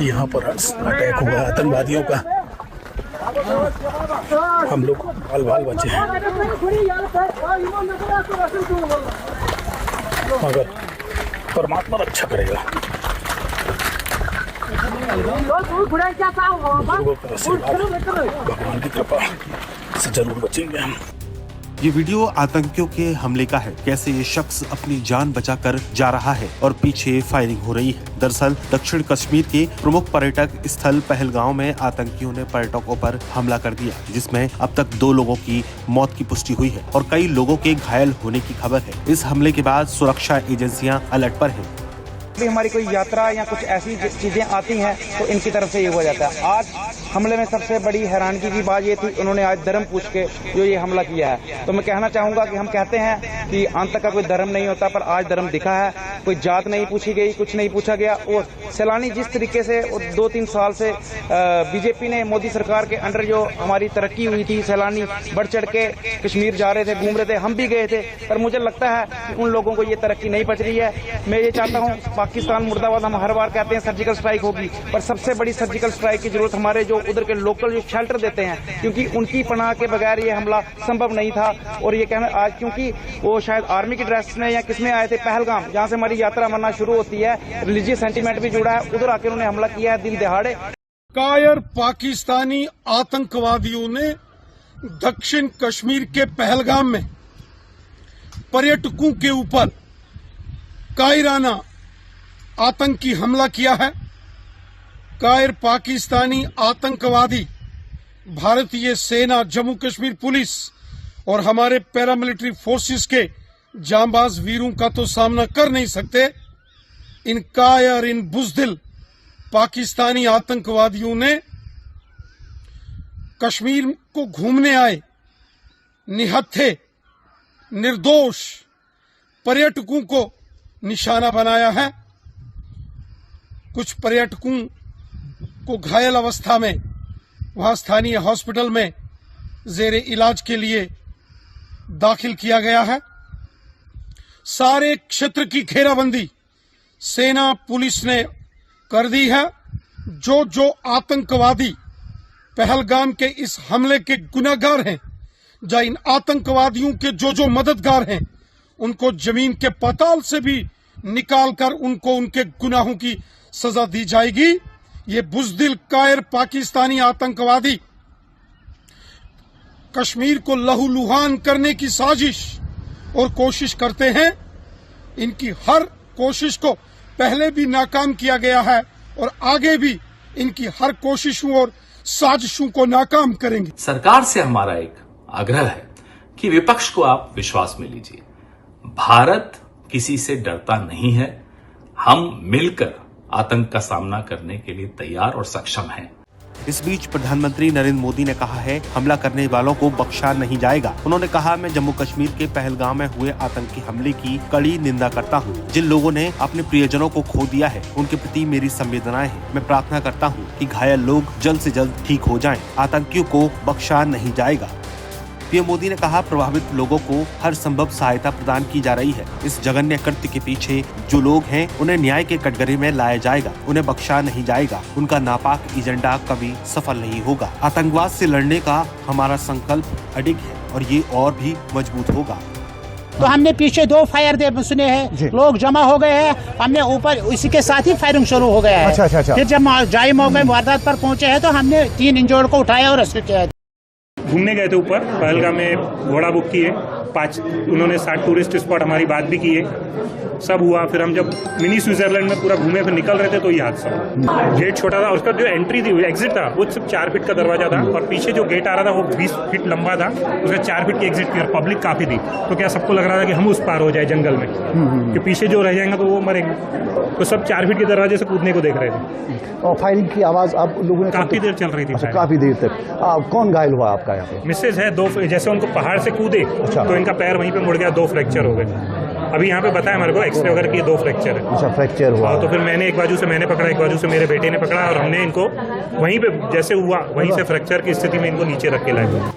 यहाँ पर अटैक हुआ आतंकवादियों का, हम लोग बाल बाल बचे हैं, मगर परमात्मा रक्षा करेगा। बुजुर्गों का आशीर्वाद, भगवान की कृपा से जरूर बचेंगे हम। ये वीडियो आतंकियों के हमले का है। कैसे ये शख्स अपनी जान बचाकर जा रहा है और पीछे फायरिंग हो रही है। दरअसल दक्षिण कश्मीर के प्रमुख पर्यटक स्थल पहलगांव में आतंकियों ने पर्यटकों पर हमला कर दिया, जिसमें अब तक 2 लोगों की मौत की पुष्टि हुई है और कई लोगों के घायल होने की खबर है। इस हमले के बाद सुरक्षा एजेंसियां अलर्ट पर हैं। भी हमारी कोई यात्रा या कुछ ऐसी चीजें आती हैं तो इनकी तरफ से ये हो जाता है। आज हमले में सबसे बड़ी हैरानगी की बात ये थी, उन्होंने आज धर्म पूछ के जो ये हमला किया है। तो मैं कहना चाहूंगा कि हम कहते हैं कि अंत तक का कोई धर्म नहीं होता, पर आज धर्म दिखा है। कोई जात नहीं पूछी गई, कुछ नहीं पूछा गया। और सैलानी जिस तरीके से 2-3 साल से बीजेपी ने, मोदी सरकार के अंडर जो हमारी तरक्की हुई थी, सैलानी बढ़ चढ़ के कश्मीर जा रहे थे, घूम रहे थे, हम भी गए थे, पर मुझे लगता है कि उन लोगों को ये तरक्की नहीं बच रही है। मैं ये चाहता हूँ, पाकिस्तान मुर्दाबाद हम हर बार कहते हैं सर्जिकल स्ट्राइक होगी, पर सबसे बड़ी सर्जिकल स्ट्राइक की जरूरत हमारे जो उधर के लोकल जो शेल्टर देते हैं, क्योंकि उनकी पनाह के बगैर ये हमला संभव नहीं था। और ये कहना आज, क्योंकि वो शायद आर्मी की ड्रेस में या किसमें आए थे पहलगाम, जहाँ से हमारी यात्रा मरना शुरू होती है, रिलीजियस सेंटीमेंट भी जुड़ा है, उधर आकर उन्होंने हमला किया है दिन दहाड़े। कायर पाकिस्तानी आतंकवादियों ने दक्षिण कश्मीर के पहलगाम में पर्यटकों के ऊपर कायराना आतंकी हमला किया है। कायर पाकिस्तानी आतंकवादी भारतीय सेना, जम्मू कश्मीर पुलिस और हमारे पैरामिलिट्री फोर्सेस के जांबाज वीरों का तो सामना कर नहीं सकते। इन कायर, इन बुज़दिल पाकिस्तानी आतंकवादियों ने कश्मीर को घूमने आए निहत्थे, निर्दोष पर्यटकों को निशाना बनाया है। कुछ पर्यटकों को घायल अवस्था में वहां स्थानीय हॉस्पिटल में जेरे इलाज के लिए दाखिल किया गया है। सारे क्षेत्र की घेराबंदी सेना, पुलिस ने कर दी है। जो आतंकवादी पहलगाम के इस हमले के गुनाहगार हैं, या इन आतंकवादियों के जो मददगार हैं, उनको जमीन के पाताल से भी निकालकर उनको उनके गुनाहों की सजा दी जाएगी। ये बुज़दिल कायर पाकिस्तानी आतंकवादी कश्मीर को लहूलुहान करने की साजिश और कोशिश करते हैं। इनकी हर कोशिश को पहले भी नाकाम किया गया है और आगे भी इनकी हर कोशिशों और साजिशों को नाकाम करेंगे। सरकार से हमारा एक आग्रह है कि विपक्ष को आप विश्वास में लीजिए। भारत किसी से डरता नहीं है। हम मिलकर आतंक का सामना करने के लिए तैयार और सक्षम हैं। इस बीच प्रधानमंत्री नरेंद्र मोदी ने कहा है, हमला करने वालों को बख्शा नहीं जाएगा। उन्होंने कहा, मैं जम्मू कश्मीर के पहलगाम में हुए आतंकी हमले की कड़ी निंदा करता हूँ। जिन लोगों ने अपने प्रियजनों को खो दिया है, उनके प्रति मेरी संवेदनाएं हैं। मैं प्रार्थना करता हूँ कि घायल लोग जल्द से जल्द ठीक हो जाएं। आतंकियों को बख्शा नहीं जाएगा। पीएम मोदी ने कहा, प्रभावित लोगों को हर संभव सहायता प्रदान की जा रही है। इस जघन्य कृत्य के पीछे जो लोग हैं, उन्हें न्याय के कटघरे में लाया जाएगा। उन्हें बख्शा नहीं जाएगा। उनका नापाक एजेंडा कभी सफल नहीं होगा। आतंकवाद से लड़ने का हमारा संकल्प अडिग है और ये और भी मजबूत होगा। तो हमने पीछे 2 फायर सुने हैं, लोग जमा हो गए हैं। हमने ऊपर इसी के साथ ही फायरिंग शुरू हो गया है। अच्छा। फिर जब जाई मौके वारदात पर पहुंचे हैं तो हमने 3 इंजर्ड को उठाया और रेस्क्यू किया। घूमने गए थे ऊपर पहलगाम में, घोड़ा बुक किए 5, उन्होंने 60 टूरिस्ट स्पॉट हमारी बात भी की है, सब हुआ। फिर हम जब मिनी स्विट्जरलैंड में पूरा घूमे फिर निकल रहे थे तो ये हादसा हुआ। गेट छोटा था, उसका जो एंट्री थी, एग्जिट था, वो सिर्फ 4 फीट का दरवाजा था और पीछे जो गेट आ रहा था वो 20 फीट लंबा था, उसका 4 फीट की एग्जिट थी और पब्लिक काफी थी। तो क्या सबको लग रहा था कि हम उस पार हो जाए जंगल में, कि पीछे जो रह जाएंगे तो वो मरेंगे। तो सब 4 फीट के दरवाजे से कूदने को देख रहे थे और फायरिंग की आवाज आप लोगों ने काफी देर चल रही थी। अच्छा, काफी देर तक। कौन घायल हुआ आपका यहाँ पे? मिसेज है 2, जैसे उनको पहाड़ से कूदे तो इनका पैर वहीं पे मुड़ गया, 2 फ्रैक्चर हो गए। अभी यहाँ पे बताया हमारे को एक्सरे वगैरह की 2 फ्रैक्चर है। अच्छा, फ्रैक्चर हुआ। तो फिर मैंने एक बाजू से मैंने पकड़ा, एक बाजू से मेरे बेटे ने पकड़ा और हमने इनको वहीं पे जैसे हुआ वहीं से फ्रैक्चर की स्थिति में इनको नीचे रख के लाए।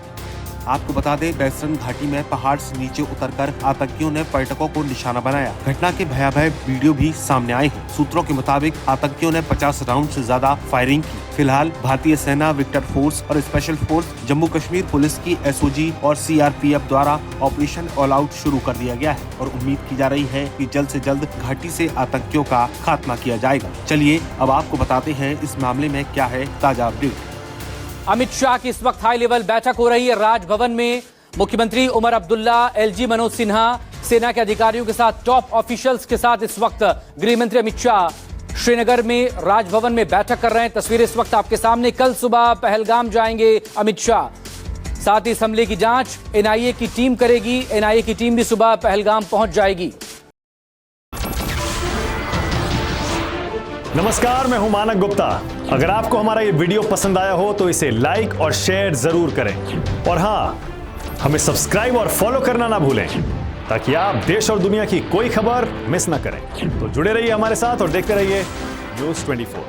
आपको बता दें, बैसरन घाटी में पहाड़ से नीचे उतरकर आतंकियों ने पर्यटकों को निशाना बनाया। घटना के भयावह वीडियो भी सामने आए हैं। सूत्रों के मुताबिक आतंकियों ने 50 राउंड से ज्यादा फायरिंग की। फिलहाल भारतीय सेना, विक्टर फोर्स और special force, Jammu Kashmir police की एसओजी और सीआरपीएफ द्वारा ऑपरेशन ऑल आउट शुरू कर दिया गया है और उम्मीद की जा रही है कि जल्द से जल्द घाटी से आतंकियों का खात्मा किया जाएगा। चलिए अब आपको बताते हैं इस मामले में क्या है ताजा अपडेट। अमित शाह की इस वक्त हाई लेवल बैठक हो रही है राजभवन में। मुख्यमंत्री उमर अब्दुल्ला, एलजी मनोज सिन्हा, सेना के अधिकारियों के साथ, टॉप ऑफिशियल्स के साथ इस वक्त गृह मंत्री अमित शाह श्रीनगर में राजभवन में बैठक कर रहे हैं। तस्वीरें इस वक्त आपके सामने। कल सुबह पहलगाम जाएंगे अमित शाह। साथ ही इस हमले की जांच एनआईए की टीम करेगी। एनआईए की टीम भी सुबह पहलगाम पहुंच जाएगी। नमस्कार, मैं हूं मानक गुप्ता। अगर आपको हमारा ये वीडियो पसंद आया हो तो इसे लाइक और शेयर जरूर करें और हाँ, हमें सब्सक्राइब और फॉलो करना ना भूलें ताकि आप देश और दुनिया की कोई खबर मिस ना करें। तो जुड़े रहिए हमारे साथ और देखते रहिए News 24।